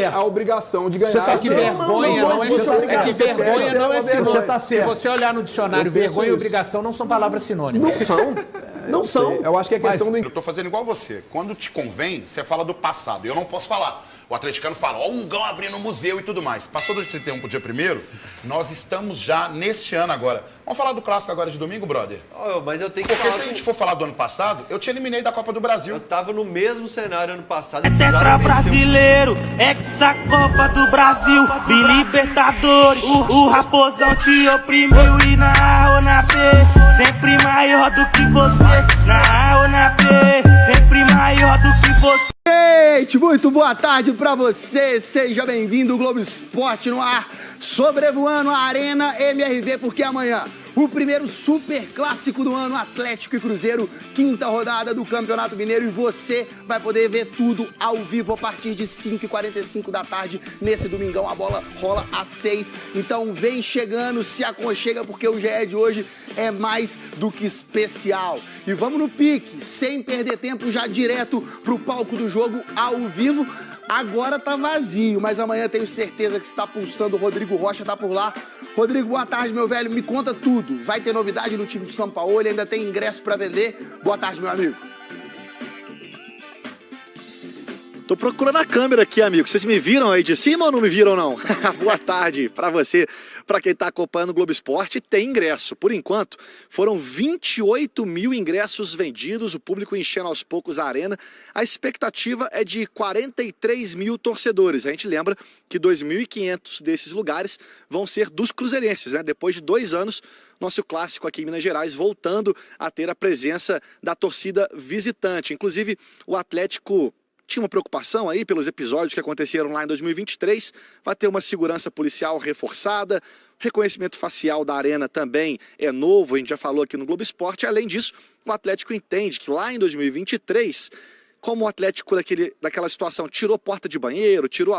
a obrigação de ganhar. Você tá certo. Vergonha não é sinônimo. Você tá certo. Se você olhar no dicionário, vergonha e obrigação não são palavras sinônimas. Não são. Não são. Eu acho que é questão do... Eu tô fazendo igual você. Quando te convém, você fala do passado. Eu não posso falar. O atleticano fala, ó, o Hugão abrindo o museu e tudo mais. Passou do 31 pro dia 1º, nós estamos já neste ano agora. Vamos falar do clássico agora de domingo, brother? Mas eu tenho que Porque se a gente for falar do ano passado, eu te eliminei da Copa do Brasil. Eu tava no mesmo cenário ano passado. É tetra brasileiro, ex-Copa do Brasil, Libertadores. O Raposão te oprimiu e na A ou na B, sempre maior do que você. Na A ou na B, sempre maior do que você. Gente, muito boa tarde pra você, seja bem-vindo, Globo Esporte no ar, sobrevoando a Arena MRV, porque amanhã, o primeiro super clássico do ano, Atlético e Cruzeiro, quinta rodada do Campeonato Mineiro, e você vai poder ver tudo ao vivo a partir de 5h45 da tarde, nesse domingão, a bola rola às 6, então vem chegando, se aconchega, porque o GE de hoje é mais do que especial. E vamos no pique, sem perder tempo, já direto pro palco do jogo ao vivo. Agora tá vazio, mas amanhã tenho certeza que está pulsando. O Rodrigo Rocha tá por lá. Rodrigo, boa tarde, meu velho. Me conta tudo. Vai ter novidade no time do São Paulo? Ainda tem ingresso para vender? Boa tarde, meu amigo. Tô procurando a câmera aqui, amigo. Vocês me viram aí de cima ou não me viram, não? Boa tarde pra você. Pra quem tá acompanhando o Globo Esporte, tem ingresso. Por enquanto, foram 28 mil ingressos vendidos, o público enchendo aos poucos a arena. A expectativa é de 43 mil torcedores. A gente lembra que 2.500 desses lugares vão ser dos cruzeirenses, né? Depois de 2 anos, nosso clássico aqui em Minas Gerais voltando a ter a presença da torcida visitante. Inclusive, o Atlético tinha uma preocupação aí pelos episódios que aconteceram lá em 2023, vai ter uma segurança policial reforçada, reconhecimento facial da arena também é novo, a gente já falou aqui no Globo Esporte. Além disso, o Atlético entende que lá em 2023, como o Atlético daquela situação tirou porta de banheiro, tirou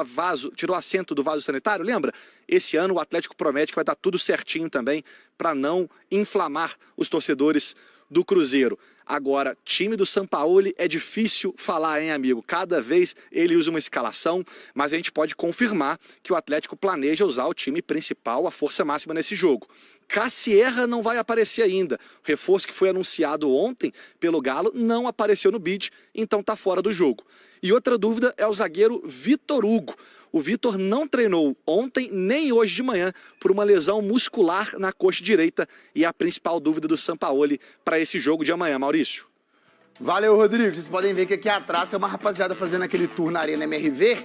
assento do vaso sanitário, lembra? Esse ano o Atlético promete que vai dar tudo certinho também para não inflamar os torcedores do Cruzeiro. Agora, time do Sampaoli é difícil falar, hein, amigo? Cada vez ele usa uma escalação, mas a gente pode confirmar que o Atlético planeja usar o time principal, a força máxima nesse jogo. Cassierra não vai aparecer ainda. O reforço que foi anunciado ontem pelo Galo não apareceu no bid, então tá fora do jogo. E outra dúvida é o zagueiro Vitor Hugo. O Vitor não treinou ontem nem hoje de manhã por uma lesão muscular na coxa direita e é a principal dúvida do Sampaoli para esse jogo de amanhã, Maurício. Valeu, Rodrigo. Vocês podem ver que aqui atrás tem uma rapaziada fazendo aquele tour na Arena MRV.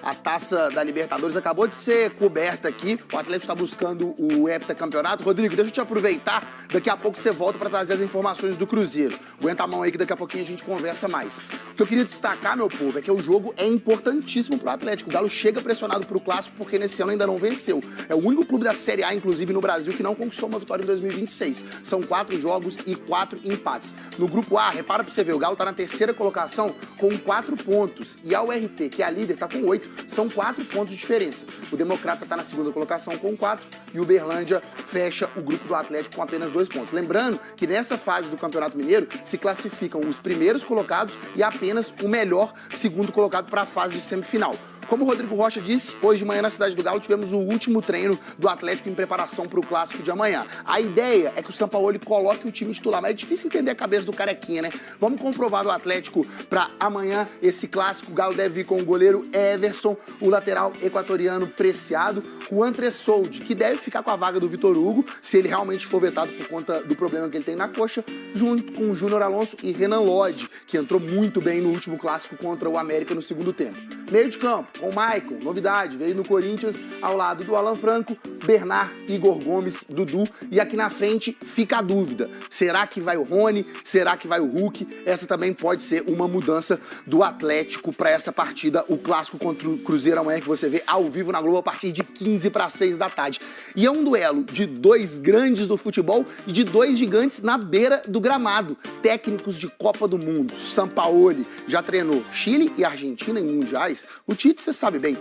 A taça da Libertadores acabou de ser coberta aqui. O Atlético está buscando o heptacampeonato. Rodrigo, deixa eu te aproveitar. Daqui a pouco você volta para trazer as informações do Cruzeiro. Aguenta a mão aí que daqui a pouquinho a gente conversa mais. O que eu queria destacar, meu povo, é que o jogo é importantíssimo pro Atlético. O Galo chega pressionado pro Clássico porque nesse ano ainda não venceu. É o único clube da Série A, inclusive no Brasil, que não conquistou uma vitória em 2026. São 4 jogos e 4 empates. No grupo A, repara pra você ver, o Galo tá na 3ª colocação com 4 pontos. E a URT, que é a líder, tá com 8. São 4 pontos de diferença. O Democrata tá na 2ª colocação com 4 e o Uberlândia fecha o grupo do Atlético com apenas 2 pontos. Lembrando que nessa fase do Campeonato Mineiro se classificam os primeiros colocados e apenas o melhor segundo colocado para a fase de semifinal. Como o Rodrigo Rocha disse, hoje de manhã na Cidade do Galo tivemos o último treino do Atlético em preparação para o Clássico de amanhã. A ideia é que o Sampaoli coloque o time titular, mas é difícil entender a cabeça do Carequinha, né? Vamos comprovar o Atlético para amanhã, esse Clássico. O Galo deve vir com o goleiro Everson, o lateral equatoriano Preciado, o Andressoldi, que deve ficar com a vaga do Vitor Hugo, se ele realmente for vetado por conta do problema que ele tem na coxa, junto com o Júnior Alonso e Renan Lodge, que entrou muito bem no último Clássico contra o América no segundo tempo. Meio de campo, com o Maicon, novidade, veio no Corinthians ao lado do Alan Franco, Bernard, Igor Gomes, Dudu, e aqui na frente fica a dúvida, será que vai o Rony, será que vai o Hulk? Essa também pode ser uma mudança do Atlético para essa partida, o Clássico contra o Cruzeiro amanhã, que você vê ao vivo na Globo a partir de 15:06 da tarde. E é um duelo de 2 grandes do futebol e de 2 gigantes na beira do gramado, técnicos de Copa do Mundo. Sampaoli já treinou Chile e Argentina em mundiais. O Tite, você sabe bem,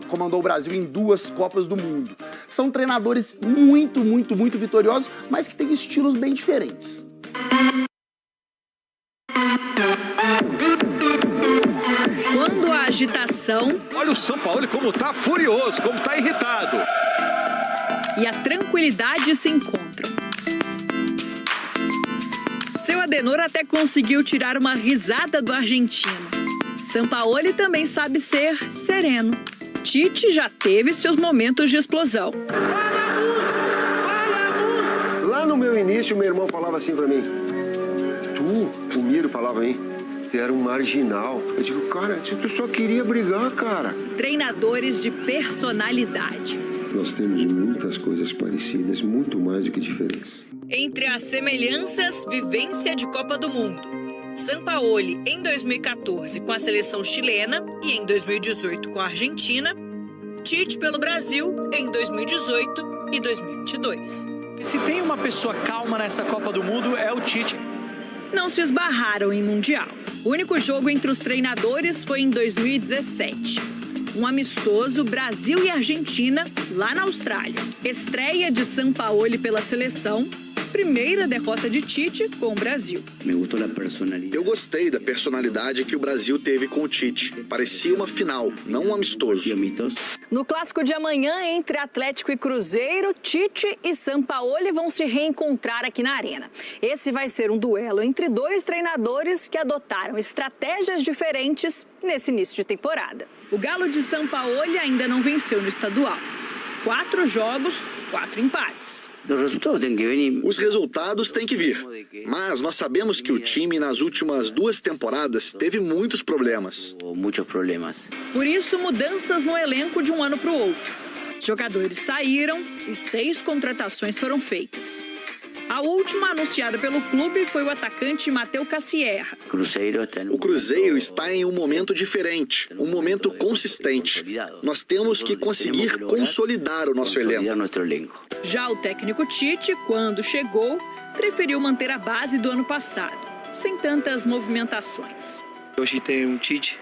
comandou o Brasil em 2 Copas do Mundo. São treinadores muito vitoriosos, mas que têm estilos bem diferentes. Quando a agitação pressão. Olha o São Paulo como tá furioso, como tá irritado. E a tranquilidade se encontram. Seu Adenor até conseguiu tirar uma risada do argentino. Sampaoli também sabe ser sereno. Tite já teve seus momentos de explosão. Lá no meu início, meu irmão falava assim pra mim. O Miro falava, hein? Tu era um marginal. Eu digo, cara, tu só queria brigar, cara. Treinadores de personalidade. Nós temos muitas coisas parecidas, muito mais do que diferenças. Entre as semelhanças, vivência de Copa do Mundo. Sampaoli em 2014 com a seleção chilena e em 2018 com a Argentina. Tite pelo Brasil em 2018 e 2022. Se tem uma pessoa calma nessa Copa do Mundo é o Tite. Não se esbarraram em Mundial. O único jogo entre os treinadores foi em 2017. Um amistoso Brasil e Argentina lá na Austrália. Estreia de Sampaoli pela seleção. Primeira derrota de Tite com o Brasil. Eu gostei da personalidade que o Brasil teve com o Tite. Parecia uma final, não um amistoso. No clássico de amanhã, entre Atlético e Cruzeiro, Tite e Sampaoli vão se reencontrar aqui na Arena. Esse vai ser um duelo entre dois treinadores que adotaram estratégias diferentes nesse início de temporada. O Galo de Sampaoli ainda não venceu no estadual. 4 jogos, 4 empates. Os resultados têm que vir. Mas nós sabemos que o time nas últimas 2 temporadas teve muitos problemas. Por isso, mudanças no elenco de um ano para o outro. Jogadores saíram e 6 contratações foram feitas. A última anunciada pelo clube foi o atacante Matheus Cassierra. O Cruzeiro está em um momento diferente, um momento consistente. Nós temos que conseguir consolidar o nosso elenco. Já o técnico Tite, quando chegou, preferiu manter a base do ano passado, sem tantas movimentações. Hoje tem um Tite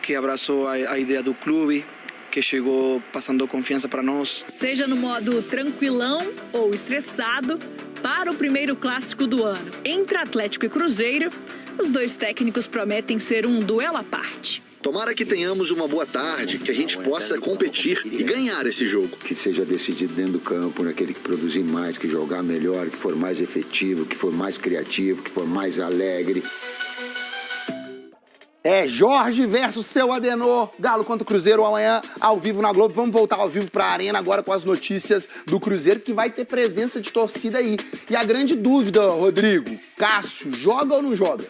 que abraçou a ideia do clube, que chegou passando confiança para nós. Seja no modo tranquilão ou estressado, para o primeiro clássico do ano entre Atlético e Cruzeiro, os dois técnicos prometem ser um duelo à parte. Tomara que tenhamos uma boa tarde, que a gente possa competir e ganhar esse jogo. Que seja decidido dentro do campo, naquele que produzir mais, que jogar melhor, que for mais efetivo, que for mais criativo, que for mais alegre. É Jorge versus seu Adenor. Galo contra o Cruzeiro amanhã ao vivo na Globo. Vamos voltar ao vivo para a Arena agora com as notícias do Cruzeiro, que vai ter presença de torcida aí. E a grande dúvida, Rodrigo, Cássio, joga ou não joga?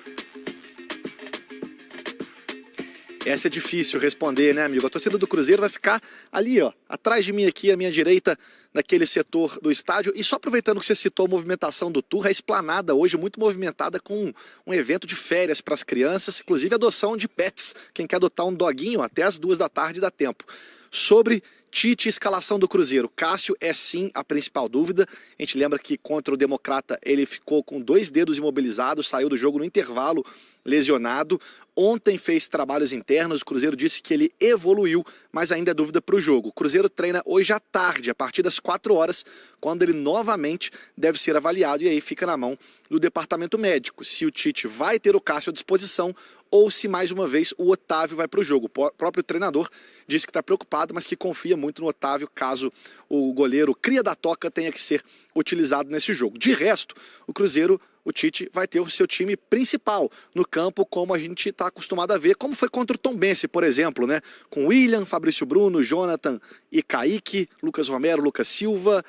Essa é difícil responder, né, amigo? A torcida do Cruzeiro vai ficar ali, ó, atrás de mim aqui, à minha direita, naquele setor do estádio. E só aproveitando que você citou a movimentação do Tour, a Esplanada hoje muito movimentada com um evento de férias para as crianças, inclusive adoção de pets. Quem quer adotar um doguinho, até as 2 da tarde dá tempo. Sobre Tite e escalação do Cruzeiro. Cássio é sim a principal dúvida. A gente lembra que contra o Democrata ele ficou com 2 dedos imobilizados, saiu do jogo no intervalo lesionado. Ontem fez trabalhos internos, o Cruzeiro disse que ele evoluiu, mas ainda é dúvida para o jogo. O Cruzeiro treina hoje à tarde, a partir das 4 horas, quando ele novamente deve ser avaliado, e aí fica na mão do departamento médico, se o Tite vai ter o Cássio à disposição ou se mais uma vez o Otávio vai para o jogo. O próprio treinador disse que está preocupado, mas que confia muito no Otávio caso o goleiro cria da toca tenha que ser utilizado nesse jogo. De resto, o Cruzeiro, o Tite vai ter o seu time principal no campo, como a gente está acostumado a ver, como foi contra o Tombense, por exemplo, né? Com William, Fabrício Bruno, Jonathan e Kaique, Lucas Romero, Lucas Silva,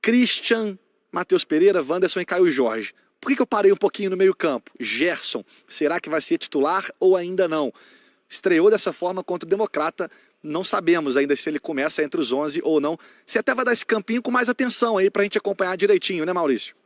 Christian, Matheus Pereira, Wanderson e Caio Jorge. Por que eu parei um pouquinho no meio campo? Gerson, será que vai ser titular ou ainda não? Estreou dessa forma contra o Democrata, não sabemos ainda se ele começa entre os 11 ou não. Você até vai dar esse campinho com mais atenção aí pra gente acompanhar direitinho, né, Maurício?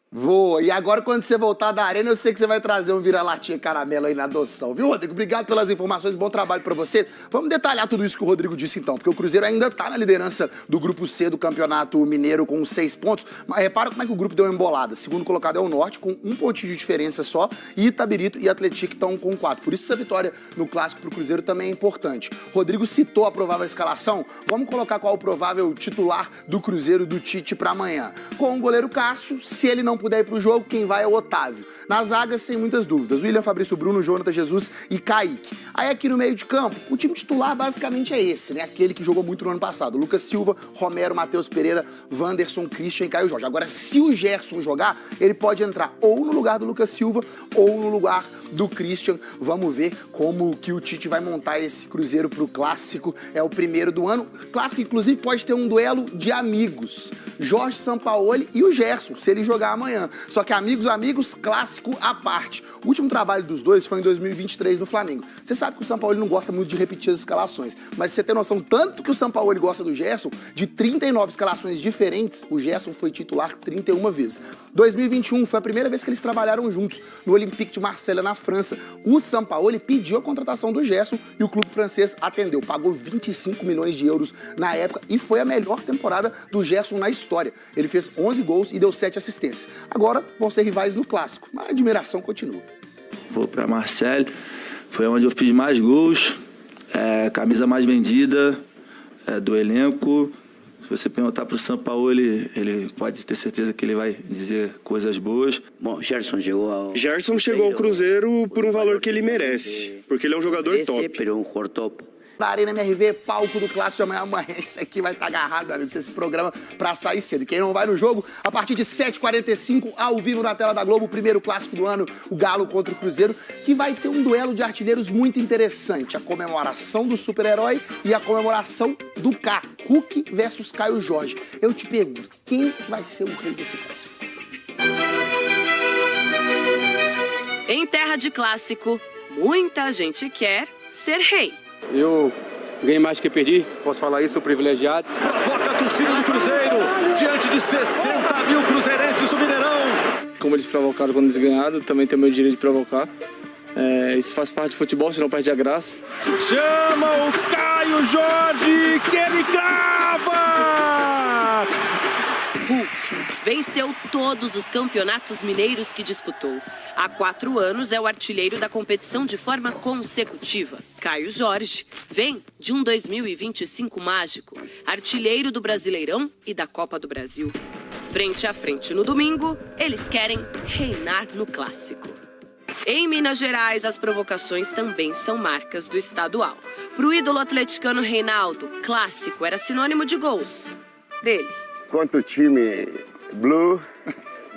Vou. E agora, quando você voltar da Arena, eu sei que você vai trazer um vira-latinha caramelo aí na adoção, viu, Rodrigo? Obrigado pelas informações, bom trabalho pra você. Vamos detalhar tudo isso que o Rodrigo disse, então, porque o Cruzeiro ainda tá na liderança do Grupo C do Campeonato Mineiro com 6 pontos, mas repara como é que o grupo deu uma embolada. Segundo colocado é o Norte, com 1 pontinho de diferença só, e Itabirito e Atlético estão com 4. Por isso essa vitória no Clássico pro Cruzeiro também é importante. Rodrigo citou a provável escalação, vamos colocar qual o provável titular do Cruzeiro do Tite pra amanhã. Com o goleiro Cássio, se ele não não puder ir pro jogo, quem vai é o Otávio. Nas zagas, sem muitas dúvidas, William, Fabrício Bruno, Jonathan Jesus e Kaique. Aí aqui no meio de campo, o time titular basicamente é esse, né? Aquele que jogou muito no ano passado. Lucas Silva, Romero, Matheus Pereira, Wanderson, Christian e Caio Jorge. Agora, se o Gerson jogar, ele pode entrar ou no lugar do Lucas Silva ou no lugar do Christian. Vamos ver como que o Tite vai montar esse Cruzeiro pro Clássico. É o primeiro do ano. Clássico, inclusive, pode ter um duelo de amigos. Jorge Sampaoli e o Gerson, se ele jogar amanhã. Só que amigos, Clássico à parte. O último trabalho dos dois foi em 2023 no Flamengo. Você sabe que o Sampaoli não gosta muito de repetir as escalações, mas você tem noção, tanto que o Sampaoli gosta do Gerson, de 39 escalações diferentes, o Gerson foi titular 31 vezes. 2021 foi a primeira vez que eles trabalharam juntos, no Olympique de Marselha, na França. O Sampaoli pediu a contratação do Gerson e o clube francês atendeu. Pagou 25 milhões de euros na época e foi a melhor temporada do Gerson na história. Ele fez 11 gols e deu 7 assistências. Agora vão ser rivais no Clássico. A admiração continua. Vou para Marselha, foi onde eu fiz mais gols, camisa mais vendida do elenco. Se você perguntar para o Sampaoli, ele pode ter certeza que ele vai dizer coisas boas. Bom, Gerson chegou ao Cruzeiro por um valor que ele merece, porque ele é um jogador top. Na Arena MRV, palco do Clássico de amanhã. Amanhã isso aqui vai estar agarrado, amigo, esse programa pra sair cedo. Quem não vai no jogo, a partir de 7h45, ao vivo na tela da Globo, o primeiro Clássico do ano, o Galo contra o Cruzeiro, que vai ter um duelo de artilheiros muito interessante. A comemoração do super-herói e a comemoração do K. Hulk versus Caio Jorge. Eu te pergunto, quem vai ser o rei desse Clássico? Em terra de clássico, muita gente quer ser rei. Eu ganhei mais do que perdi, posso falar isso, sou privilegiado. Provoca a torcida do Cruzeiro, diante de 60 mil cruzeirenses do Mineirão. Como eles provocaram quando eles ganharam, também tenho o meu direito de provocar. Isso faz parte do futebol, senão perde a graça. Chama o Caio Jorge, que ele crava! Venceu todos os campeonatos mineiros que disputou. Há 4 anos é o artilheiro da competição de forma consecutiva. Caio Jorge vem de um 2025 mágico, artilheiro do Brasileirão e da Copa do Brasil. Frente a frente no domingo, eles querem reinar no Clássico. Em Minas Gerais, as provocações também são marcas do estadual. Para o ídolo atleticano Reinaldo, Clássico era sinônimo de gols dele. Quanto o time Blue,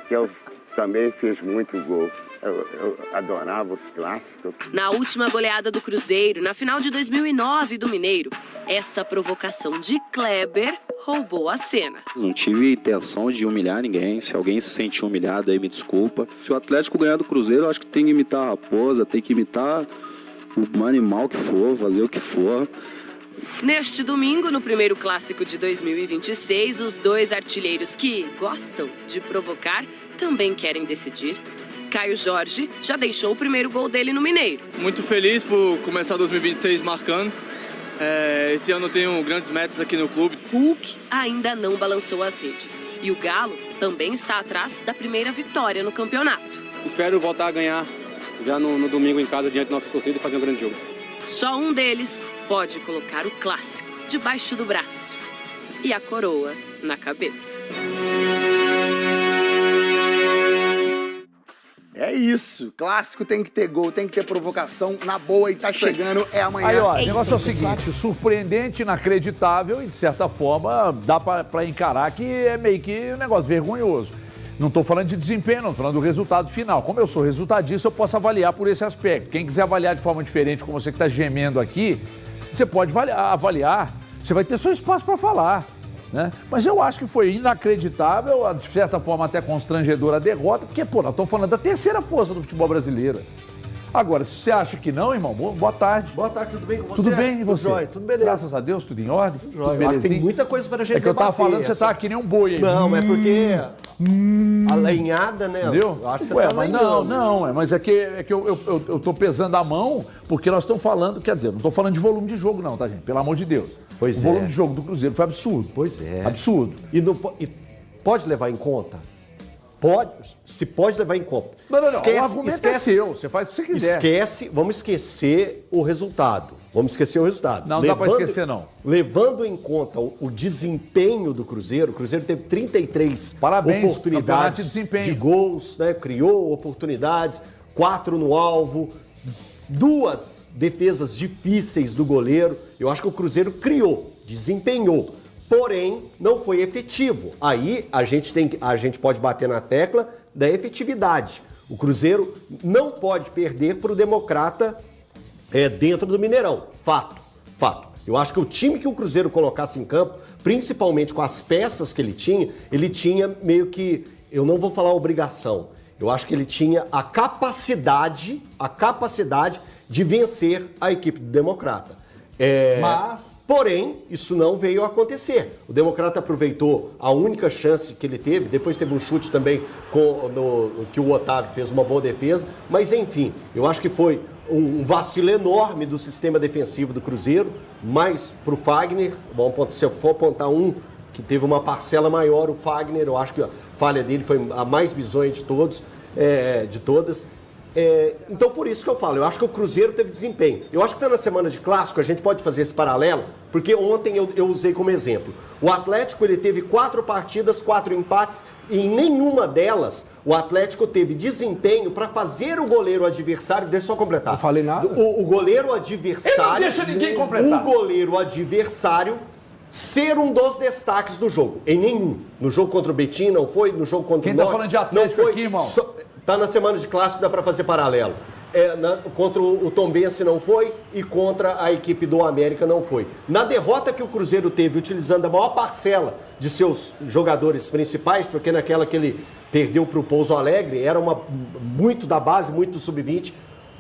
que eu também fiz muito gol. Eu adorava os clássicos. Na última goleada do Cruzeiro, na final de 2009 do Mineiro, essa provocação de Kleber roubou a cena. Não tive intenção de humilhar ninguém. Se alguém se sentir humilhado, aí me desculpa. Se o Atlético ganhar do Cruzeiro, eu acho que tem que imitar a raposa, tem que imitar o animal que for, fazer o que for. Neste domingo, no primeiro Clássico de 2026, os dois artilheiros que gostam de provocar também querem decidir. Caio Jorge já deixou o primeiro gol dele no Mineiro. Muito feliz por começar 2026 marcando. Esse ano eu tenho grandes metas aqui no clube. Hulk ainda não balançou as redes. E o Galo também está atrás da primeira vitória no campeonato. Espero voltar a ganhar já no domingo em casa, diante da nossa torcida, e fazer um grande jogo. Só um deles pode colocar o Clássico debaixo do braço e a coroa na cabeça. É isso. Clássico tem que ter gol, tem que ter provocação na boa e tá chegando, é amanhã. Aí, ó, o negócio é o seguinte, surpreendente, inacreditável e, de certa forma, dá pra encarar que é meio que um negócio vergonhoso. Não tô falando de desempenho, não, tô falando do resultado final. Como eu sou resultadista, eu posso avaliar por esse aspecto. Quem quiser avaliar de forma diferente, como você que tá gemendo aqui, você pode avaliar, você vai ter seu espaço para falar, né? Mas eu acho que foi inacreditável, de certa forma até constrangedora a derrota, porque, pô, nós estamos falando da terceira força do futebol brasileiro. Agora, se você acha que não, irmão, boa tarde. Boa tarde, tudo bem com você? Tudo bem, e você? Tudo jóia, tudo beleza. Graças a Deus, tudo em ordem? Tudo jóia. Tem muita coisa pra gente É que eu tava debater, falando que você tá que nem um boi aí. Não, é porque a lenhada, né? Entendeu? Eu acho que Ué, você tá mas lenhando. mas é que eu tô pesando a mão, porque nós estamos falando, quer dizer, não tô falando de volume de jogo não, tá, gente? Pelo amor de Deus. Pois o volume de jogo do Cruzeiro foi absurdo. Pois é. Absurdo. E pode levar em conta? Se pode levar em conta. Não, o argumento é seu, você faz o que você quiser. Vamos esquecer o resultado. Vamos esquecer o resultado. Não dá para esquecer, não. Levando em conta o desempenho do Cruzeiro, o Cruzeiro teve 33 oportunidades de gols, né? Criou oportunidades, 4 no alvo, 2 defesas difíceis do goleiro. Eu acho que o Cruzeiro criou, desempenhou, porém não foi efetivo. Aí a gente pode bater na tecla da efetividade. O Cruzeiro não pode perder para o Democrata dentro do Mineirão. Fato. Eu acho que o time que o Cruzeiro colocasse em campo, principalmente com as peças que ele tinha meio que, eu não vou falar obrigação, eu acho que ele tinha a capacidade de vencer a equipe do Democrata. Porém, isso não veio a acontecer. O Democrata aproveitou a única chance que ele teve, depois teve um chute também que o Otávio fez uma boa defesa, mas enfim, eu acho que foi um vacilo enorme do sistema defensivo do Cruzeiro, mas para o Fagner, se eu for apontar um que teve uma parcela maior, o Fagner, eu acho que a falha dele foi a mais bizonha de todas. Então, por isso que eu falo, eu acho que o Cruzeiro teve desempenho. Eu acho que na semana de clássico a gente pode fazer esse paralelo, porque ontem eu usei como exemplo. O Atlético, ele teve 4 partidas, 4 empates, e em nenhuma delas o Atlético teve desempenho para fazer o goleiro adversário... Deixa eu só completar. Não falei nada. O goleiro adversário... Ele não deixa ninguém completar. O goleiro adversário ser um dos destaques do jogo. Em nenhum. No jogo contra o Betim não foi, no jogo contra o Norte... Quem tá falando de Atlético aqui, irmão? Tá na semana de clássico, dá para fazer paralelo. Contra o Tombense não foi e contra a equipe do América não foi. Na derrota que o Cruzeiro teve, utilizando a maior parcela de seus jogadores principais, porque naquela que ele perdeu para o Pouso Alegre, era muito da base, muito do sub-20,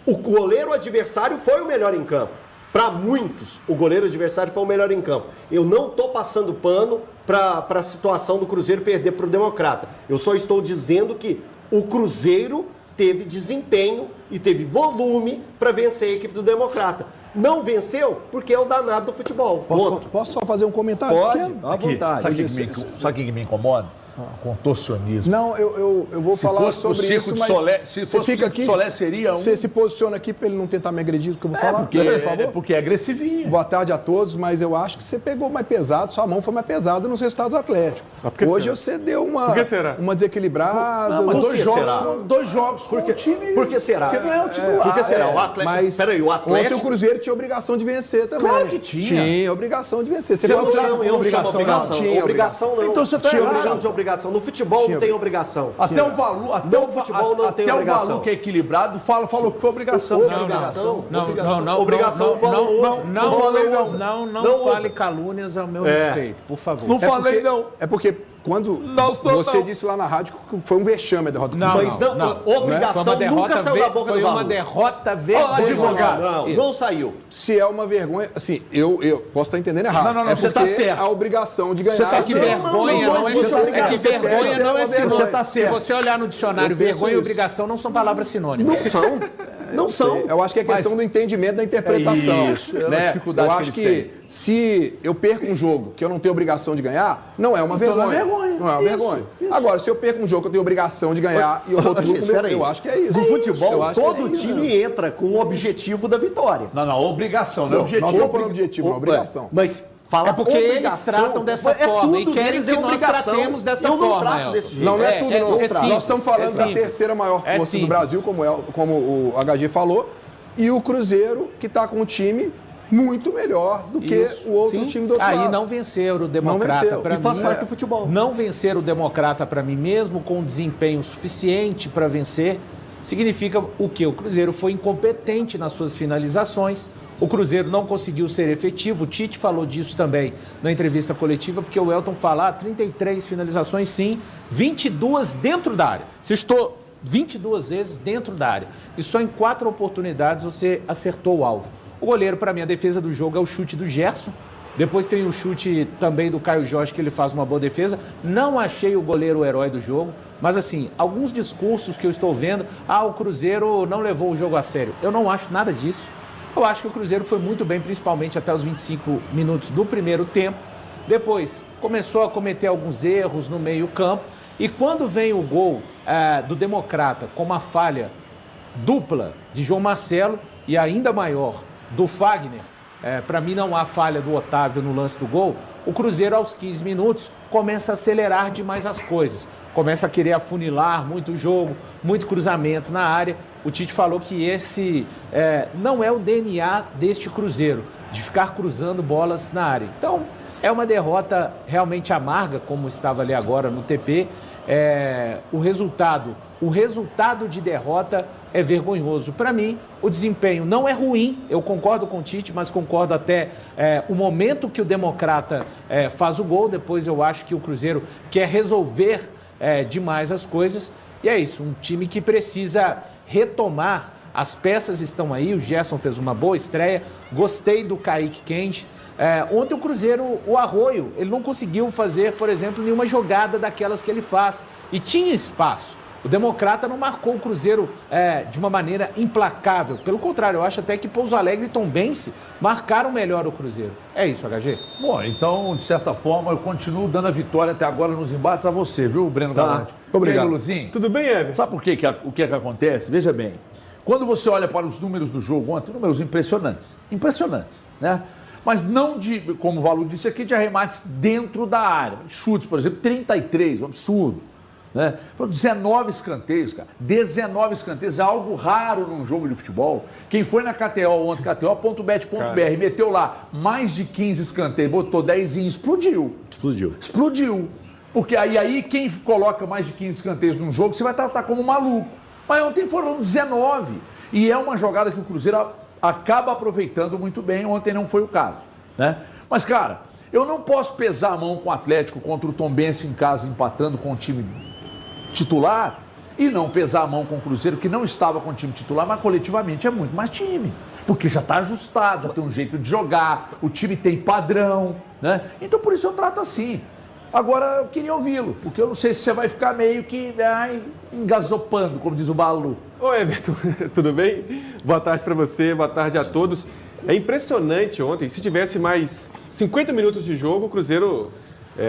o goleiro adversário foi o melhor em campo. Para muitos, o goleiro adversário foi o melhor em campo. Eu não estou passando pano para a situação do Cruzeiro perder para o Democrata. Eu só estou dizendo que o Cruzeiro teve desempenho e teve volume para vencer a equipe do Democrata. Não venceu porque é o danado do futebol. Posso só fazer um comentário? Pode, à vontade. Sabe o que me incomoda? Contorcionismo. Não, eu vou falar sobre isso, mas se fosse fica aqui, Solé seria Você se posiciona aqui para ele não tentar me agredir do que eu vou falar? Por favor? Porque é agressivinho. Boa tarde a todos, mas eu acho que você pegou mais pesado, sua mão foi mais pesada nos resultados atléticos. Hoje você deu uma desequilibrada. Não, mas dois jogos com o time. Por que será? Porque não é o titular. Por que será? O Atlético. Mas peraí, o Atlético. Ontem o Cruzeiro tinha obrigação de vencer também. Claro que tinha. Tinha obrigação de vencer. Eu não obrigação. Obrigação não. Então você está errado. de obrigação. No futebol não tem obrigação. Até o valor, até o futebol não tem obrigação. O valor que é equilibrado, falou que foi obrigação. Obrigação? Não. Obrigação valorosa. Não fale calúnias ao meu respeito, por favor. Não falei, não. É porque quando você disse lá na rádio que foi um vexame a derrota. Obrigação nunca saiu da boca do Foi uma Valor. derrota vergonhosa. Não saiu. Se é uma vergonha, assim, eu posso estar entendendo errado. Não, você tá certo. A obrigação de ganhar... Você tá que vergonha não é sinônimo. Você tá certo. Se você olhar no dicionário, vergonha e obrigação não são palavras sinônimas. Não são. Eu acho que é questão do entendimento da interpretação. Isso, é uma dificuldade eu acho que se eu perco um jogo que eu não tenho obrigação de ganhar, não é uma vergonha. Não é uma vergonha. Agora, se eu perco um jogo que eu tenho obrigação de ganhar e outro jogo, eu acho que é isso. No futebol, todo time entra com o objetivo da vitória. Não, obrigação, não é objetivo. Nós estamos falando objetivo, não obrigação. Mas fala porque eles tratam dessa forma e querem que nós tratemos dessa forma. Eu não trato desse jeito. Não é tudo, não. Nós estamos falando da terceira maior força do Brasil, como o HG falou, e o Cruzeiro, que está com um time muito melhor do que o outro time do outro lado. Aí não venceram o Democrata para mim. E faz parte do futebol. Não vencer o Democrata para mim, mesmo com desempenho suficiente para vencer, significa o quê? O Cruzeiro foi incompetente nas suas finalizações. O Cruzeiro não conseguiu ser efetivo. O Tite falou disso também na entrevista coletiva, porque o Elton fala 33 finalizações, sim, 22 dentro da área. Se estou 22 vezes dentro da área e só em 4 oportunidades você acertou o alvo. O goleiro, para mim, a defesa do jogo é o chute do Gerson. Depois tem o chute também do Caio Jorge, que ele faz uma boa defesa. Não achei o goleiro o herói do jogo. Mas, assim, alguns discursos que eu estou vendo, o Cruzeiro não levou o jogo a sério. Eu não acho nada disso. Eu acho que o Cruzeiro foi muito bem, principalmente até os 25 minutos do primeiro tempo. Depois, começou a cometer alguns erros no meio-campo. E quando vem o gol do Democrata com uma falha dupla de João Marcelo e ainda maior do Fagner, para mim não há falha do Otávio no lance do gol, o Cruzeiro aos 15 minutos começa a acelerar demais as coisas. Começa a querer afunilar muito o jogo, muito cruzamento na área. O Tite falou que esse não é o DNA deste Cruzeiro, de ficar cruzando bolas na área. Então, é uma derrota realmente amarga, como estava ali agora no TP. O resultado de derrota é vergonhoso. Para mim, o desempenho não é ruim, eu concordo com o Tite, mas concordo até o momento que o Democrata faz o gol. Depois eu acho que o Cruzeiro quer resolver demais as coisas. E é isso, um time que precisa retomar. As peças estão aí, o Gerson fez uma boa estreia, gostei do Kaique Kendi. Ontem o Cruzeiro, o Arroio, ele não conseguiu fazer, por exemplo, nenhuma jogada daquelas que ele faz. E tinha espaço. O Democrata não marcou o Cruzeiro de uma maneira implacável. Pelo contrário, eu acho até que Pouso Alegre e Tombense marcaram melhor o Cruzeiro. É isso, HG? Bom, então, de certa forma, eu continuo dando a vitória até agora nos embates a você, viu, Breno Galante? Obrigado. E aí, Luzinho? Tudo bem, Ever? Sabe por que acontece? Veja bem, quando você olha para os números do jogo ontem, números impressionantes, né? Mas não de, como o Valu disse aqui, de arremates dentro da área. Chutes, por exemplo, 33, um absurdo. Né? 19 escanteios, cara. 19 escanteios, é algo raro num jogo de futebol. Quem foi na KTO ontem, KTO.bet.br, meteu lá mais de 15 escanteios, botou 10 e explodiu. Porque aí quem coloca mais de 15 escanteios num jogo, você vai tratar como maluco. Mas ontem foram 19. E é uma jogada que o Cruzeiro acaba aproveitando muito bem. Ontem não foi o caso, né? Mas, cara, eu não posso pesar a mão com o Atlético contra o Tombense em casa, empatando com o time titular, e não pesar a mão com o Cruzeiro, que não estava com o time titular, mas coletivamente é muito mais time. Porque já está ajustado, já tem um jeito de jogar, o time tem padrão, né? Então, por isso eu trato assim. Agora, eu queria ouvi-lo, porque eu não sei se você vai ficar meio que engasopando, como diz o Balu. Ô, Everton, tudo bem? Boa tarde para você, boa tarde a todos. É impressionante ontem, se tivesse mais 50 minutos de jogo, o Cruzeiro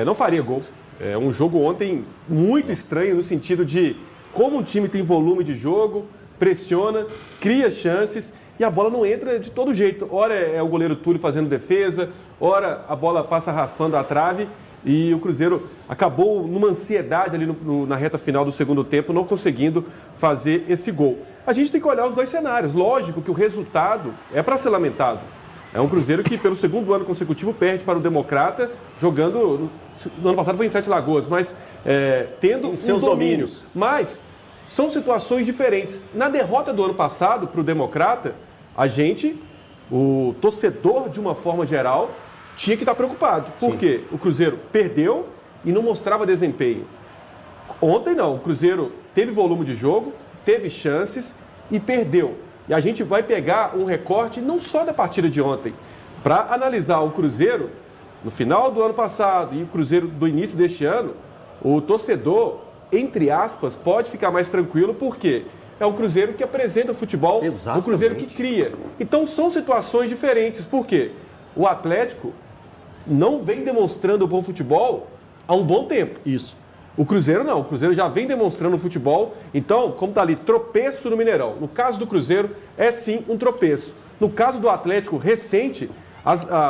não faria gol. É um jogo ontem muito estranho no sentido de como um time tem volume de jogo, pressiona, cria chances e a bola não entra de todo jeito. Ora é o goleiro Túlio fazendo defesa, ora a bola passa raspando a trave. E o Cruzeiro acabou numa ansiedade ali na reta final do segundo tempo, não conseguindo fazer esse gol. A gente tem que olhar os dois cenários. Lógico que o resultado é para ser lamentado. É um Cruzeiro que, pelo segundo ano consecutivo, perde para o Democrata, jogando... No ano passado foi em Sete Lagoas, mas tendo um seus domínio. domínios. Mas são situações diferentes. Na derrota do ano passado para o Democrata, o torcedor, de uma forma geral, tinha que estar preocupado. Por quê? O Cruzeiro perdeu e não mostrava desempenho. Ontem não. O Cruzeiro teve volume de jogo, teve chances e perdeu. E a gente vai pegar um recorte não só da partida de ontem, para analisar o Cruzeiro no final do ano passado e o Cruzeiro do início deste ano, o torcedor, entre aspas, pode ficar mais tranquilo, porque é um Cruzeiro que apresenta o futebol, um Cruzeiro que cria. Então são situações diferentes. Por quê? O Atlético não vem demonstrando bom futebol há um bom tempo. Isso. O Cruzeiro não. O Cruzeiro já vem demonstrando futebol. Então, como está ali, tropeço no Mineirão. No caso do Cruzeiro, é sim um tropeço. No caso do Atlético, recente,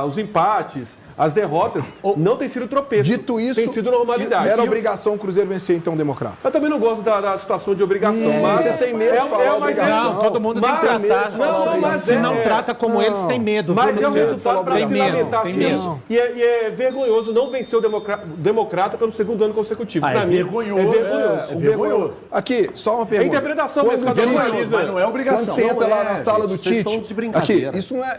os empates, as derrotas, não tem sido tropeço. Dito isso, tem sido normalidade. Era obrigação o Cruzeiro vencer, então, o Democrata. Eu também não gosto da situação de obrigação. Mas você tem medo de falar obrigação. Não, todo mundo tem que tratar. Se não trata como eles, tem medo. Mas é um resultado para se lamentar. E é vergonhoso não vencer o Democrata pelo segundo ano consecutivo. É vergonhoso. É vergonhoso. Aqui, só uma pergunta. É interpretação mesmo, cada um analisa. Mas não é obrigação. Quando você entra lá na sala do Tite, aqui,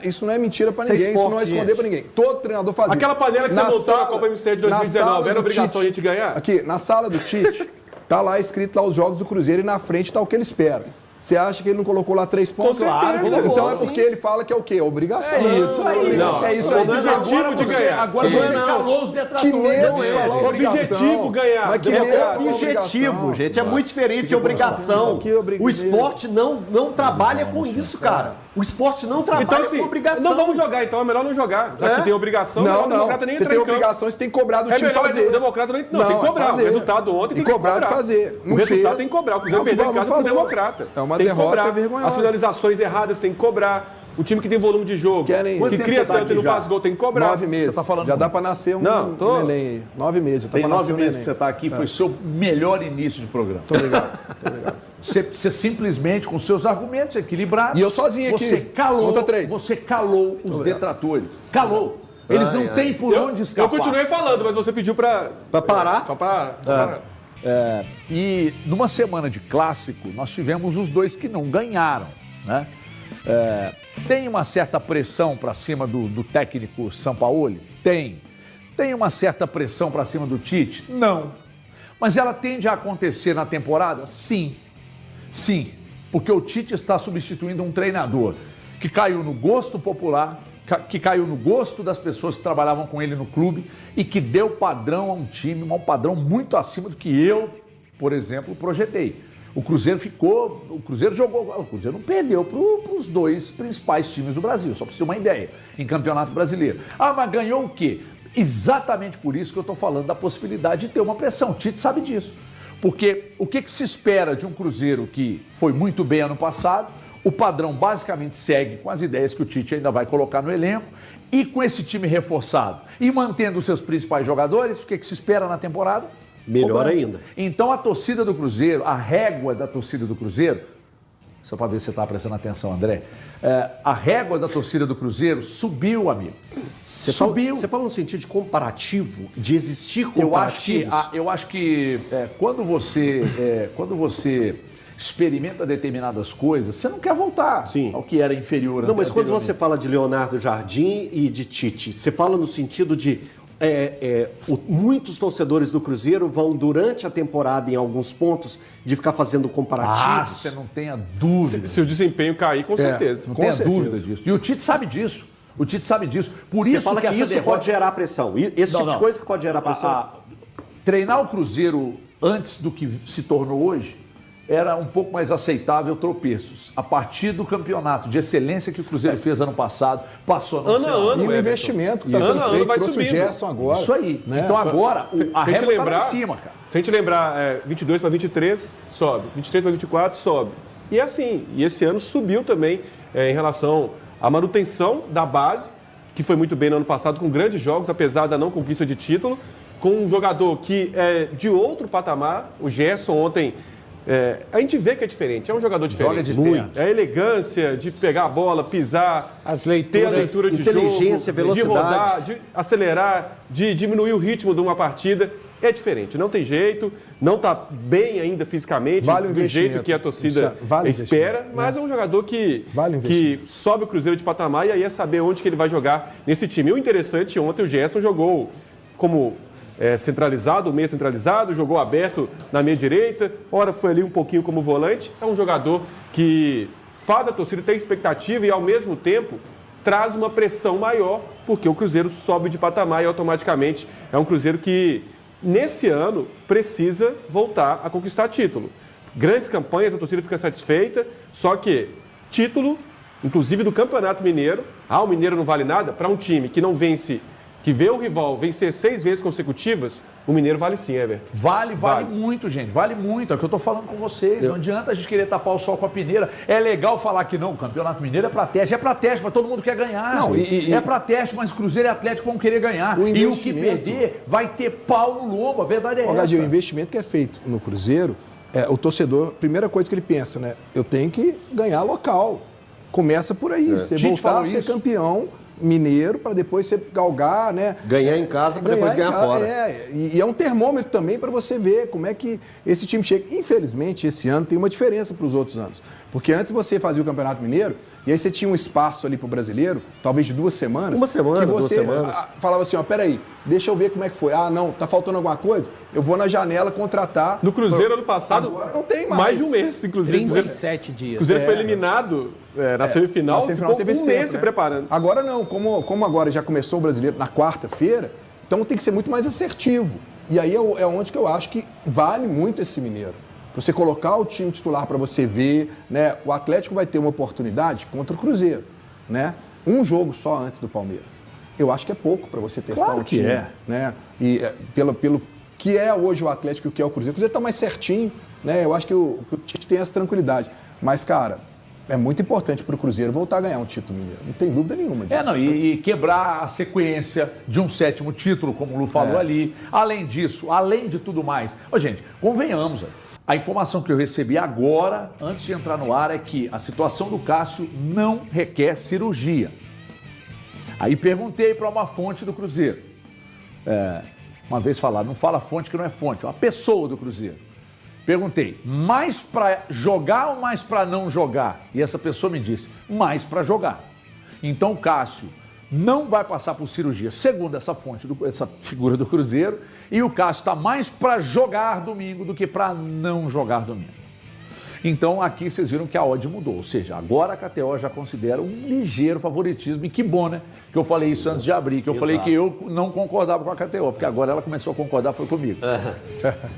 isso não é mentira para ninguém, isso não é esconder para ninguém. Todo treinador fazia. Aquela panela que você montou na Copa MC de 2019, era obrigação a gente ganhar? Aqui, na sala do Tite, tá lá escrito lá os jogos do Cruzeiro e na frente tá o que ele espera. Você acha que ele não colocou lá 3 pontos? Claro, então é porque ele fala que é o quê? Obrigação. É isso aí. Não, é isso o objetivo de ganhar. Agora você calou os detratores. Que medo o objetivo ganhar. Mas que é objetivo, gente. É muito diferente de obrigação. O esporte não trabalha com isso, cara. O esporte não trabalha então, assim, com obrigação. Não vamos jogar, então é melhor não jogar. Já que tem obrigação, não, o Democrata nem você entra tem em campo. obrigação, você tem que cobrar do time fazer. O Democrata não tem que cobrar. O resultado ontem tem que cobrar. De fazer. O resultado tem que cobrar. O Cruzeiro perdeu em casa pro Democrata. É uma tem que derrota cobrar. vergonhosa. As finalizações erradas tem que cobrar. O time que tem volume de jogo, que cria tanto e não faz gol, tem que cobrar. 9 meses. Você tá falando já dá para nascer um neném. 9 meses. Tem 9 meses que você está aqui, foi seu melhor início de programa. Tô ligado. Você simplesmente, com seus argumentos equilibrados... E eu sozinho aqui. Você calou os detratores. Calou. Eles não têm por onde escapar. Eu continuei falando, mas você pediu para parar? Para parar. E numa semana de clássico, nós tivemos os dois que não ganharam, né? Tem uma certa pressão para cima do técnico Sampaoli? Tem. Tem uma certa pressão para cima do Tite? Não. Mas ela tende a acontecer na temporada? Sim. Sim. Porque o Tite está substituindo um treinador que caiu no gosto popular, que caiu no gosto das pessoas que trabalhavam com ele no clube e que deu padrão a um time, um padrão muito acima do que eu, por exemplo, projetei. O Cruzeiro não perdeu para os dois principais times do Brasil, só para você ter uma ideia, em Campeonato Brasileiro. Ah, mas ganhou o quê? Exatamente por isso que eu estou falando da possibilidade de ter uma pressão. O Tite sabe disso. Porque o que se espera de um Cruzeiro que foi muito bem ano passado, o padrão basicamente segue com as ideias que o Tite ainda vai colocar no elenco, e com esse time reforçado e mantendo os seus principais jogadores, o que se espera na temporada? Melhor ainda. Então a torcida do Cruzeiro, a régua da torcida do Cruzeiro, só para ver se você está prestando atenção, André, a régua da torcida do Cruzeiro subiu, amigo. Você fala no sentido de comparativo, de existir comparativos? Eu acho que quando você experimenta determinadas coisas, você não quer voltar ao que era inferior. Não, mas quando você fala de Leonardo Jardim e de Tite, você fala no sentido de muitos torcedores do Cruzeiro vão, durante a temporada, em alguns pontos, de ficar fazendo comparativos? Você não tenha dúvida. Se o desempenho cair, com certeza. Não tenha dúvida disso. E o Tite sabe disso. Por você isso fala que isso pode gerar pressão. Esse tipo de coisa que pode gerar pressão. Treinar o Cruzeiro antes do que se tornou hoje era um pouco mais aceitável tropeços. A partir do campeonato de excelência que o Cruzeiro fez ano passado, passou ano a ano. E o investimento que está sendo feito, trouxe o Gerson agora. Isso aí. Né? Então agora, a régua está lá em cima, cara. Se a gente lembrar, 22 para 23, sobe. 23 para 24, sobe. E assim, e esse ano subiu também em relação à manutenção da base, que foi muito bem no ano passado, com grandes jogos, apesar da não conquista de título, com um jogador que é de outro patamar. O Gerson ontem... a gente vê que é diferente, é um jogador diferente. Muito. É a elegância de pegar a bola, pisar, as leituras, ter a leitura de inteligência, jogo, velocidade, de rodar, de acelerar, de diminuir o ritmo de uma partida. É diferente, não tem jeito, não está bem ainda fisicamente, do jeito que a torcida espera, mas é um jogador que sobe o Cruzeiro de patamar e aí é saber onde que ele vai jogar nesse time. E o interessante, ontem o Gerson jogou como... centralizado, meio centralizado, jogou aberto na meia direita, ora foi ali um pouquinho como volante. É um jogador que faz a torcida ter expectativa e, ao mesmo tempo, traz uma pressão maior, porque o Cruzeiro sobe de patamar e automaticamente é um Cruzeiro que, nesse ano, precisa voltar a conquistar título. Grandes campanhas, a torcida fica satisfeita, só que título, inclusive do Campeonato Mineiro, o Mineiro não vale nada, para um time que não vence, que vê o rival vencer 6 vezes consecutivas, o Mineiro vale sim, Everton. Vale muito, gente. Vale muito. É o que eu tô falando com vocês. Não adianta a gente querer tapar o sol com a peneira. É legal falar que não, o Campeonato Mineiro é pra teste. É pra teste, mas todo mundo quer ganhar. Não, é pra teste, mas Cruzeiro e Atlético vão querer ganhar. E o que perder vai ter pau no lombo. A verdade é essa. Gadinho, o investimento que é feito no Cruzeiro, o torcedor, primeira coisa que ele pensa, né? Eu tenho que ganhar local. Começa por aí. Você voltar a ser campeão mineiro para depois você galgar, né? Ganhar em casa para depois ganhar fora. E é um termômetro também para você ver como é que esse time chega. Infelizmente, esse ano tem uma diferença para os outros anos. Porque antes você fazia o Campeonato Mineiro e aí você tinha um espaço ali para o brasileiro, talvez de 2 semanas. Uma semana, que você 2 semanas. Falava assim, peraí, deixa eu ver como é que foi. Não, tá faltando alguma coisa? Eu vou na janela contratar. No Cruzeiro, ano passado, agora não tem mais. De um mês, inclusive. 37 dias. O Cruzeiro foi eliminado na semifinal, na semifinal ficou teve um mês se preparando. Agora não, como agora já começou o brasileiro na quarta-feira, então tem que ser muito mais assertivo. E aí é onde que eu acho que vale muito esse mineiro. Você colocar o time titular para você ver, né? O Atlético vai ter uma oportunidade contra o Cruzeiro, né? Um jogo só antes do Palmeiras. Eu acho que é pouco para você testar o time, né? E pelo que é hoje o Atlético e o que é o Cruzeiro está mais certinho, né? Eu acho que o Tite tem essa tranquilidade. Mas, cara, é muito importante para o Cruzeiro voltar a ganhar um título mineiro. Não tem dúvida nenhuma disso. E quebrar a sequência de um 7º título, como o Lu falou ali. Além disso, além de tudo mais. Gente, convenhamos, a informação que eu recebi agora, antes de entrar no ar, é que a situação do Cássio não requer cirurgia. Aí perguntei para uma fonte do Cruzeiro. Uma vez falaram, não fala fonte que não é fonte, uma pessoa do Cruzeiro. Perguntei, mais para jogar ou mais para não jogar? E essa pessoa me disse, mais para jogar. Então o Cássio não vai passar por cirurgia, segundo essa fonte, essa figura do Cruzeiro, e o Cássio está mais para jogar domingo do que para não jogar domingo. Então aqui vocês viram que a odd mudou, ou seja, agora a KTO já considera um ligeiro favoritismo, e que bom, né? Que eu falei isso antes de abrir, que eu falei que eu não concordava com a KTO, porque agora ela começou a concordar, foi comigo.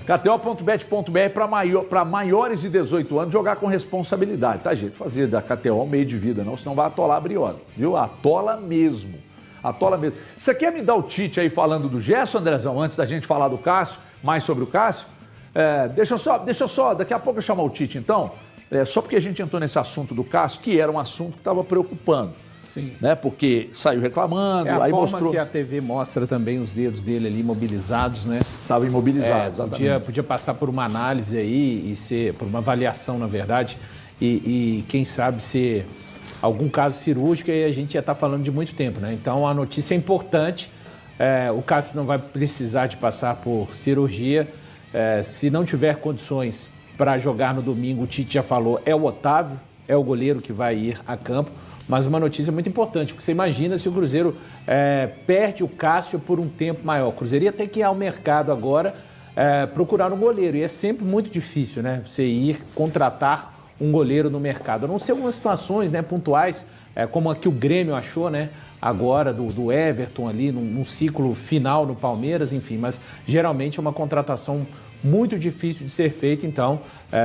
KTO.bet.br para maiores de 18 anos jogar com responsabilidade, tá, gente? Fazer da KTO um meio de vida, não, senão vai atolar a briosa, viu? Atola mesmo, atola mesmo. Você quer me dar o Tite aí falando do Gerson, Andrezão, antes da gente falar do Cássio, mais sobre o Cássio? Deixa eu só, daqui a pouco eu chamar o Tite, então, só porque a gente entrou nesse assunto do Cássio, que era um assunto que estava preocupando. Sim. Né? Porque saiu reclamando, a aí forma mostrou que a TV mostra também os dedos dele ali imobilizados, né? Estava imobilizado, exatamente. Podia passar por uma análise aí e ser, por uma avaliação, na verdade, e quem sabe ser algum caso cirúrgico, aí a gente já está falando de muito tempo, né? Então a notícia é importante, o Cássio não vai precisar de passar por cirurgia. Se não tiver condições para jogar no domingo, o Tite já falou, é o Otávio, é o goleiro que vai ir a campo. Mas uma notícia muito importante, porque você imagina se o Cruzeiro perde o Cássio por um tempo maior. O Cruzeiro ia ter que ir ao mercado agora procurar um goleiro. E é sempre muito difícil, né? Você ir contratar um goleiro no mercado. A não ser algumas situações, né, pontuais, como a que o Grêmio achou, né? Agora do Everton ali, num ciclo final no Palmeiras, enfim. Mas geralmente é uma contratação muito difícil de ser feita. Então,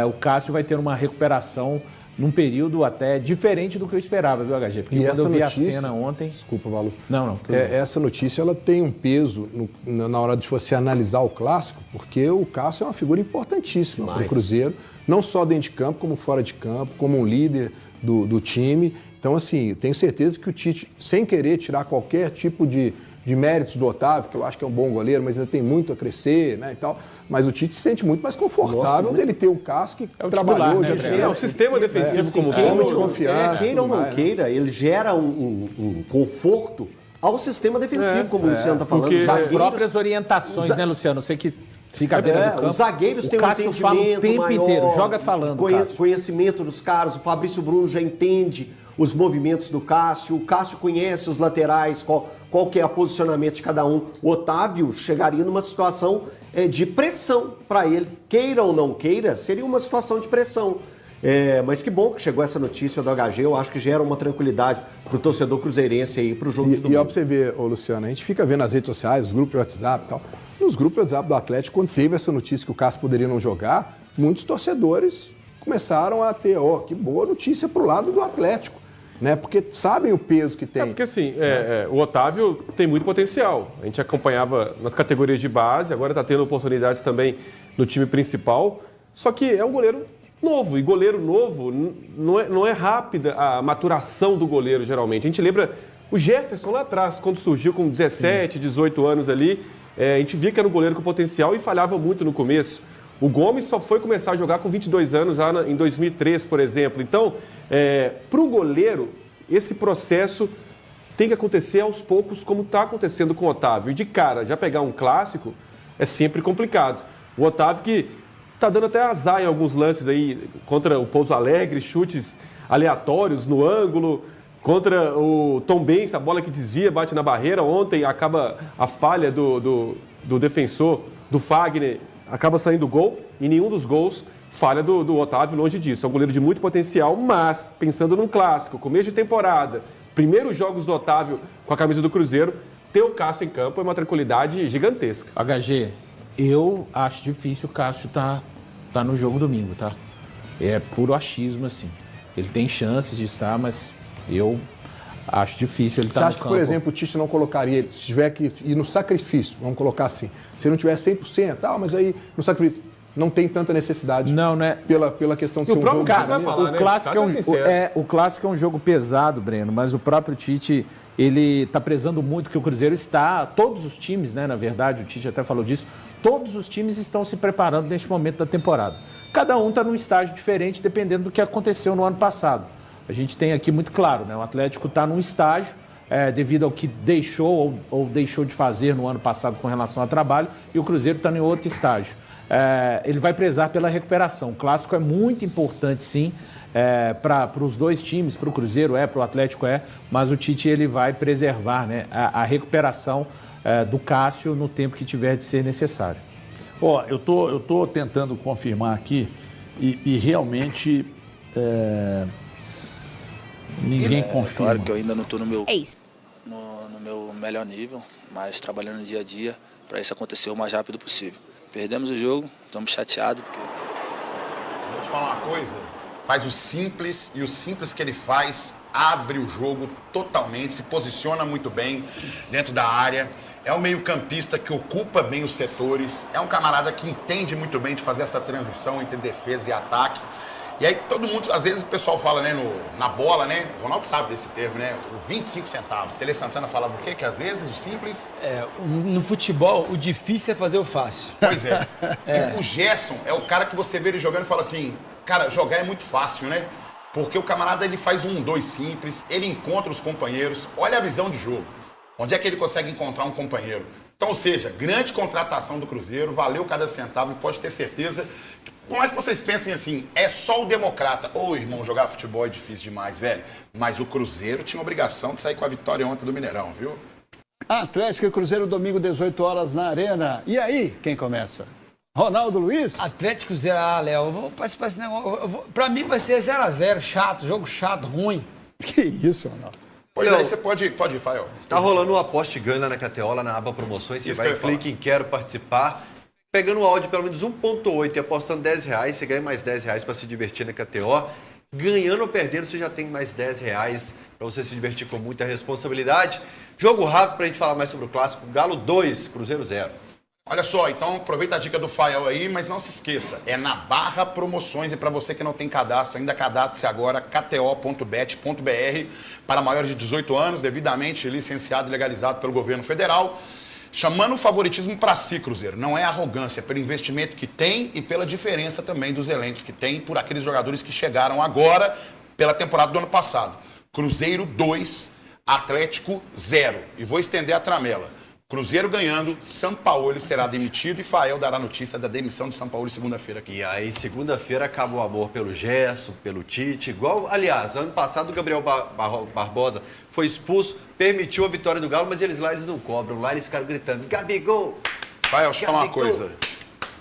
o Cássio vai ter uma recuperação num período até diferente do que eu esperava, viu, HG? Porque quando eu vi a cena ontem... Desculpa, Valu. Não. Essa notícia ela tem um peso na hora de você analisar o Clássico, porque o Cássio é uma figura importantíssima para o Cruzeiro, não só dentro de campo, como fora de campo, como um líder do time. Então, assim, tenho certeza que o Tite, sem querer tirar qualquer tipo de méritos do Otávio, que eu acho que é um bom goleiro, mas ainda tem muito a crescer, né, e tal. Mas o Tite se sente muito mais confortável dele ter um Cássio que trabalhou, já tinha... o sistema defensivo como forma de confiança. Queira ou não queira, ele gera um conforto ao sistema defensivo, como o Luciano está falando. As próprias orientações, né, Luciano? Eu sei que fica dentro do campo. Os zagueiros têm um entendimento tempo maior, inteiro, joga falando. Conhecimento dos caras, o Fabrício Bruno já entende os movimentos do Cássio, o Cássio conhece os laterais, qual que é o posicionamento de cada um. O Otávio chegaria numa situação de pressão para ele. Queira ou não queira, seria uma situação de pressão. Mas que bom que chegou essa notícia do HG, eu acho que gera uma tranquilidade para o torcedor cruzeirense aí, para o jogo de domingo. E ó, pra você ver, Luciano, a gente fica vendo nas redes sociais, os grupos de WhatsApp e tal. Nos grupos de WhatsApp do Atlético, quando teve essa notícia que o Cássio poderia não jogar, muitos torcedores começaram a ter, que boa notícia pro lado do Atlético. Né? Porque sabem o peso que tem. Porque assim, o Otávio tem muito potencial. A gente acompanhava nas categorias de base, agora está tendo oportunidades também no time principal. Só que é um goleiro novo, e goleiro novo não é rápida a maturação do goleiro, geralmente. A gente lembra o Jefferson lá atrás, quando surgiu com 17, 18 anos ali, a gente via que era um goleiro com potencial e falhava muito no começo. O Gomes só foi começar a jogar com 22 anos lá em 2003, por exemplo. Então, para o goleiro, esse processo tem que acontecer aos poucos, como está acontecendo com o Otávio. E de cara, já pegar um clássico é sempre complicado. O Otávio que está dando até azar em alguns lances aí, contra o Pouso Alegre, chutes aleatórios no ângulo, contra o Tombense, a bola que desvia, bate na barreira. Ontem acaba a falha do defensor, do Fagner, acaba saindo gol, e nenhum dos gols falha do Otávio, longe disso. É um goleiro de muito potencial, mas pensando num clássico, começo de temporada, primeiros jogos do Otávio com a camisa do Cruzeiro, ter o Cássio em campo é uma tranquilidade gigantesca. HG, eu acho difícil o Cássio tá no jogo domingo, tá? É puro achismo, assim. Ele tem chances de estar, mas eu acho difícil ele estar no campo. Você acha que, por exemplo, o Tite não colocaria ele, se tiver que ir no sacrifício, vamos colocar assim, se ele não tiver 100%, mas aí no sacrifício, Não tem tanta necessidade pela questão de ser um jogo O clássico é um jogo pesado, Breno, mas o próprio Tite, ele está prezando muito que o Cruzeiro está, todos os times, né, na verdade, o Tite até falou disso, todos os times estão se preparando neste momento da temporada. Cada um está num estágio diferente, dependendo do que aconteceu no ano passado. A gente tem aqui muito claro, né, o Atlético está num estágio, devido ao que deixou ou deixou de fazer no ano passado com relação ao trabalho, e o Cruzeiro está em outro estágio. Ele vai prezar pela recuperação. O clássico é muito importante, sim, para os dois times, para o Cruzeiro para o Atlético mas o Tite ele vai preservar, né, a recuperação do Cássio no tempo que tiver de ser necessário. Eu tô tentando confirmar aqui e realmente ninguém confirma. Claro que eu ainda não estou no meu melhor nível, mas trabalhando no dia a dia para isso acontecer o mais rápido possível. Perdemos o jogo, estamos chateados porque... Vou te falar uma coisa, faz o simples e o simples que ele faz abre o jogo totalmente, se posiciona muito bem dentro da área, é um meio-campista que ocupa bem os setores, é um camarada que entende muito bem de fazer essa transição entre defesa e ataque. E aí todo mundo, às vezes o pessoal fala, né, na bola, né, o Ronaldo sabe desse termo, né, o 25 centavos. Tele Santana falava o quê? Que às vezes o simples... No futebol, o difícil é fazer o fácil. Pois é. E o Gerson é o cara que você vê ele jogando e fala assim, cara, jogar é muito fácil, né? Porque o camarada, ele faz 1-2 simples, ele encontra os companheiros, olha a visão de jogo. Onde é que ele consegue encontrar um companheiro? Então, ou seja, grande contratação do Cruzeiro, valeu cada centavo e pode ter certeza que, por mais que vocês pensem assim, é só o Democrata. Irmão, jogar futebol é difícil demais, velho. Mas o Cruzeiro tinha obrigação de sair com a vitória ontem do Mineirão, viu? Atlético e Cruzeiro, domingo, 18 horas na Arena. E aí, quem começa? Ronaldo Luiz? Atlético Cruzeiro, Léo, eu vou participar desse negócio. Pra mim vai ser 0x0, chato, jogo chato, ruim. Que isso, Ronaldo? Pois aí você pode ir, Fael. Tá rolando um aposte ganho lá na KTO, lá na aba promoções. Você vai, clica em quero participar. Pegando o áudio pelo menos 1.8 e apostando R$10, você ganha mais R$10 para se divertir na KTO. Ganhando ou perdendo, você já tem mais R$10 para você se divertir com muita responsabilidade. Jogo rápido para a gente falar mais sobre o clássico. Galo 2, Cruzeiro 0. Olha só, então aproveita a dica do Fael aí, mas não se esqueça, é na barra promoções e para você que não tem cadastro, ainda cadastre-se agora kto.bet.br para maiores de 18 anos, devidamente licenciado e legalizado pelo governo federal. Chamando o favoritismo para si, Cruzeiro. Não é arrogância, é pelo investimento que tem e pela diferença também dos elencos que tem por aqueles jogadores que chegaram agora pela temporada do ano passado. Cruzeiro 2, Atlético 0. E vou estender a tramela. Cruzeiro ganhando, Sampaoli será demitido e Fael dará notícia da demissão de Sampaoli segunda-feira aqui. E aí, segunda-feira, acaba o amor pelo Gerson, pelo Tite. Igual, aliás, ano passado o Gabriel Barbosa foi expulso, permitiu a vitória do Galo, mas eles não cobram. Lá eles ficaram gritando, Gabigol! Fael, deixa eu falar uma coisa.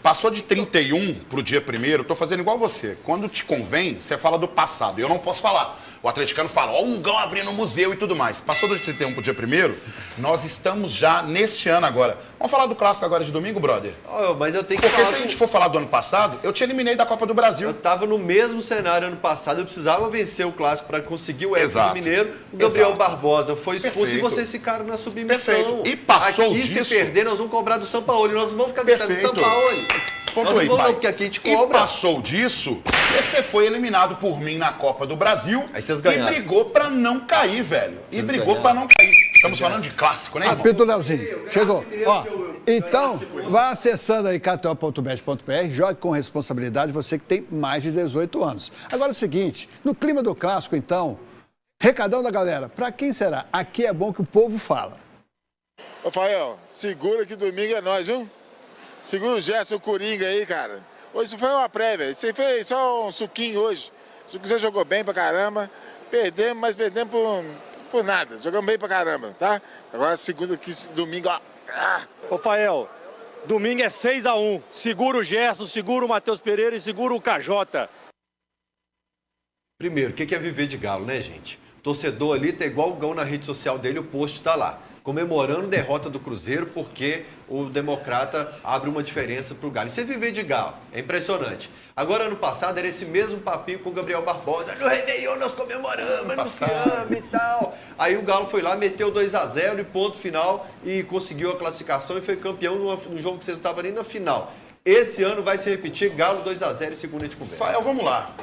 Passou de 31 pro dia 1º, eu tô fazendo igual você. Quando te convém, você fala do passado. Eu não posso falar. O atleticano fala, o Hugão abrindo o museu e tudo mais. Passou do 31 pro dia 1º, nós estamos já neste ano agora. Vamos falar do clássico agora de domingo, brother? Mas eu tenho que Porque se a gente for falar do ano passado, eu te eliminei da Copa do Brasil. Eu tava no mesmo cenário ano passado, eu precisava vencer o clássico para conseguir o Everton Mineiro. O Gabriel Barbosa foi expulso e vocês ficaram na submissão. Perfeito. E passou aqui, disso... se perder, nós vamos cobrar do Sampaoli. Nós não vamos ficar gritando do Sampaoli. Ponto aí, pai. Porque aqui a gente cobra. E passou disso, você foi eliminado por mim na Copa do Brasil. Aí vocês ganharam. E brigou pra não cair, velho. E brigou pra não cair. Estamos falando de clássico, né, irmão? Apito Leozinho, chegou. Então, vá acessando aí kto.bet.br, jogue com responsabilidade, você que tem mais de 18 anos. Agora é o seguinte, no clima do clássico, então, recadão da galera, pra quem será? Aqui é bom que o povo fala. Ô, Fael, segura que domingo é nós, viu? Segura o Gerson Coringa aí, cara. Hoje isso foi uma prévia. Você fez só um suquinho hoje. Você jogou bem pra caramba. Perdemos, mas perdemos por nada. Jogamos bem pra caramba, tá? Agora segunda aqui, domingo, ó. Ô, Fael, domingo é 6-1. Segura o Gerson, segura o Matheus Pereira e segura o KJ. Primeiro, o que é viver de Galo, né, gente? O torcedor ali tá igual o Gão na rede social dele, o post tá lá. Comemorando a derrota do Cruzeiro porque o Democrata abre uma diferença pro Galo. Isso é viver de Galo, é impressionante. Agora, ano passado, era esse mesmo papinho com o Gabriel Barbosa. No Réveillon nós comemoramos, anunciamos e tal. Aí o Galo foi lá, meteu 2-0 e ponto final e conseguiu a classificação e foi campeão no jogo que vocês estavam ali na final. Esse ano vai se repetir, Galo 2-0 e segunda a gente conversa. Fael, vamos lá.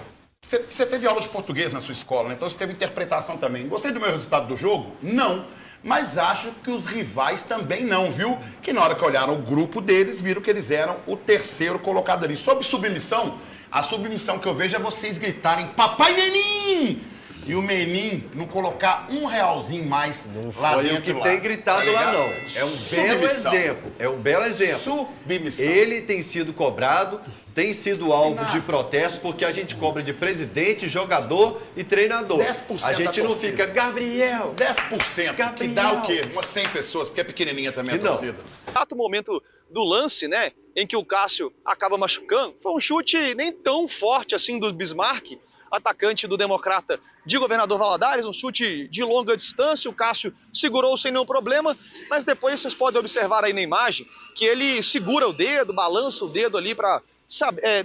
Você teve aula de português na sua escola, né? Então você teve interpretação também. Gostei do meu resultado do jogo? Não. Mas acho que os rivais também não, viu? Que na hora que olharam o grupo deles, viram que eles eram o terceiro colocado ali. Sobre submissão, a submissão que eu vejo é vocês gritarem Papai Menin! E o Menin não colocar um realzinho mais lá dentro. Foi o que tem gritado lá, não. É um belo exemplo. É um belo exemplo. Submissão. Ele tem sido cobrado, tem sido alvo de protesto, porque a gente cobra de presidente, jogador e treinador. 10% a gente da não torcida. fica, Gabriel. 10%, Gabriel. que dá o quê? Umas 100 pessoas, porque é pequenininha também a torcida. Exato momento do lance, né, em que o Cássio acaba machucando, foi um chute nem tão forte assim do Bismarck, atacante do Democrata de Governador Valadares, um chute de longa distância, o Cássio segurou sem nenhum problema, mas depois vocês podem observar aí na imagem que ele segura o dedo, balança o dedo ali para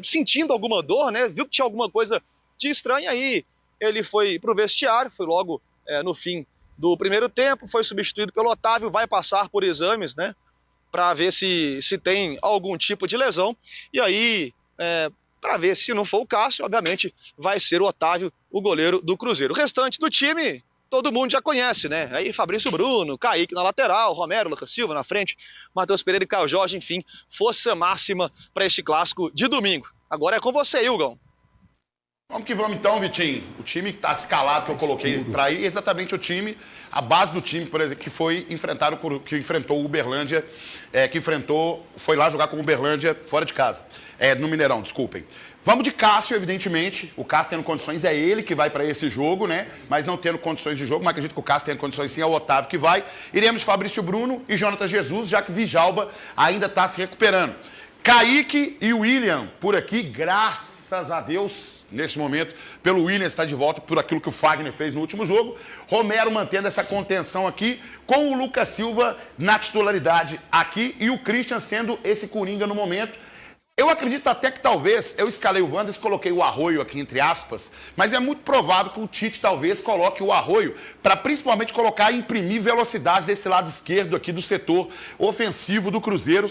sentindo alguma dor, né, viu que tinha alguma coisa de estranho aí, ele foi pro vestiário, foi logo no fim do primeiro tempo, foi substituído pelo Otávio, vai passar por exames, né, para ver se tem algum tipo de lesão, e aí para ver se não for o Cássio, obviamente vai ser o Otávio, o goleiro do Cruzeiro. O restante do time, todo mundo já conhece, né? Aí Fabrício Bruno, Kaique na lateral, Romero, Lucas Silva na frente, Matheus Pereira e Caio Jorge, enfim, força máxima para este clássico de domingo. Agora é com você, Hilgon. Vamos que vamos então, Vitinho. O time que está escalado, que eu coloquei para ir, é exatamente o time, a base do time, por exemplo, que foi que enfrentou o Uberlândia, foi lá jogar com o Uberlândia fora de casa, no Mineirão, desculpem. Vamos de Cássio, evidentemente. O Cássio tendo condições, é ele que vai para esse jogo, né? Mas não tendo condições de jogo, mas acredito que o Cássio tendo condições sim, é o Otávio que vai. Iremos de Fabrício Bruno e Jonathan Jesus, já que Vijalba ainda está se recuperando. Kaique e William por aqui, graças a Deus, nesse momento, pelo William estar de volta por aquilo que o Fagner fez no último jogo. Romero mantendo essa contenção aqui, com o Lucas Silva na titularidade aqui e o Christian sendo esse coringa no momento. Eu acredito até que talvez, eu escalei o Wanderers, coloquei o Arroio aqui entre aspas, mas é muito provável que o Tite talvez coloque o Arroio para principalmente colocar e imprimir velocidade desse lado esquerdo aqui do setor ofensivo do Cruzeiro,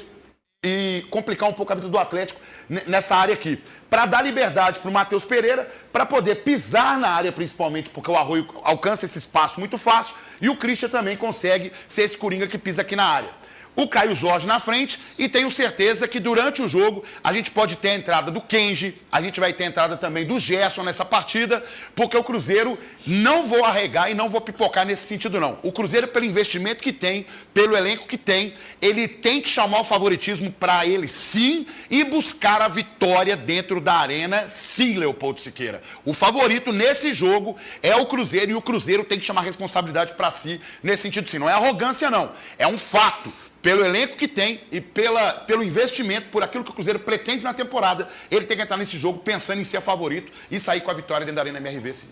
e complicar um pouco a vida do Atlético nessa área aqui. Para dar liberdade para o Matheus Pereira, para poder pisar na área principalmente, porque o Arroio alcança esse espaço muito fácil, e o Christian também consegue ser esse coringa que pisa aqui na área. O Caio Jorge na frente, e tenho certeza que durante o jogo a gente pode ter a entrada do Kenji, a gente vai ter a entrada também do Gerson nessa partida, porque o Cruzeiro não vou arregar e não vou pipocar nesse sentido não. O Cruzeiro, pelo investimento que tem, pelo elenco que tem, ele tem que chamar o favoritismo para ele sim e buscar a vitória dentro da arena sim, Leopoldo Siqueira. O favorito nesse jogo é o Cruzeiro e o Cruzeiro tem que chamar a responsabilidade para si nesse sentido sim. Não é arrogância não, é um fato. Pelo elenco que tem e pelo investimento, por aquilo que o Cruzeiro pretende na temporada, ele tem que entrar nesse jogo pensando em ser favorito e sair com a vitória dentro da Arena MRV, sim.